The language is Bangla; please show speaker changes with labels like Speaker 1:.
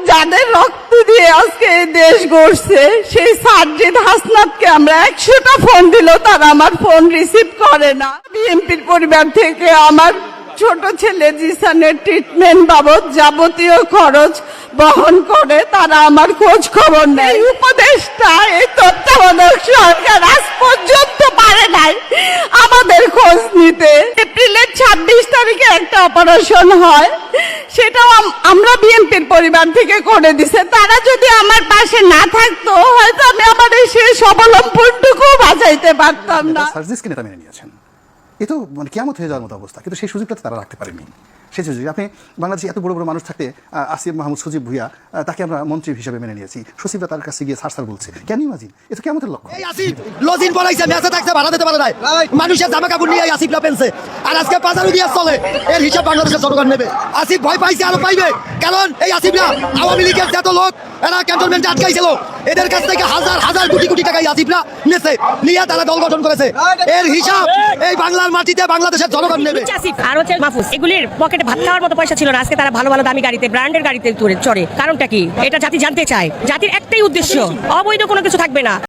Speaker 1: যাদের রক্ত দিয়ে আজকে এই দেশ গড়ছে সেই সার্জিদ হাসনাতকে আমরা 100টা ফোন দিলেও তারা আমার ফোন রিসিভ করে না। বিএনপির পরিবার থেকে আমার ছোট ছেলে জিসানের ট্রিটমেন্ট বাবদ যাবতীয় খরচ বহন করে, তারা আমার খোঁজ খবর নেই। উপদেষ্টা এই তত্ত্বাবধায়ক সরকার আজ পর্যন্ত পারে নাই আমাদের খোঁজ নিতে। এপ্রিলের 26 তারিখে একটা অপারেশন হয়, সেটাও আমরা বিএনপির পরিবার থেকে করে দিছে। তারা যদি আমার পাশে না থাকতো হয়তো আমি আমার এই শেষ অবলম্বনটুকু বাঁচাইতে পারতাম না।
Speaker 2: সার্জিসকে নেতা মেনে নিয়েছেন, এ তো মানে কিয়ামত হয়ে যাওয়ার মতো অবস্থা, কিন্তু সেই সুযোগটা তারা রাখতে পারেনি। সেই সুযোগ আপনি বাংলাদেশে এত বড় বড় মানুষ থাকতে আসিফ মাহমুদ সজীব ভুইয়া তাকে আমরা মন্ত্রী হিসেবে মেনে নিয়েছি, সচিবরা তার কাছে গিয়ে সার বলছে, কেন ইমাজিন এ তো কিয়ামতের লক্ষ্য।
Speaker 3: এই আসিফ লজিন বলাইছে মেসে থাকছে ভাড়া দিতে পারে নাই, মানুষের জামা কাপড় নিয়ে আসিফ না পেনছে, আর আজকে বাজারে দিয়ে চলে, এর হিসাব বাংলাদেশের জনগণ নেবে। আসিফ ভয় পাইছে, আরো পাইবে, কারণ এই আসিফরা আওয়ামী লীগের যত লোক এরা ক্যান্টনমেন্টে আটকাইছিল, এদের কাছ থেকে হাজার হাজার কোটি কোটি টাকা এই আসিফরা নেছে, নিয়ে তারা দল গঠন করেছে, এর হিসাব এই বাংলার মাটিতে বাংলাদেশের জনগণ নেবে।
Speaker 4: আসিফ আর হচ্ছে মাহফুজ, এগুলির পকেটে ভাত খাওয়ার মতো পয়সা ছিল না, আজকে তারা ভালো ভালো দামি গাড়িতে ব্র্যান্ডের গাড়িতে চড়ে। কারণটা কি? এটা জাতি জানতে চায়। জাতির একটাই উদ্দেশ্য, অবৈধ কোনো কিছু থাকবে না।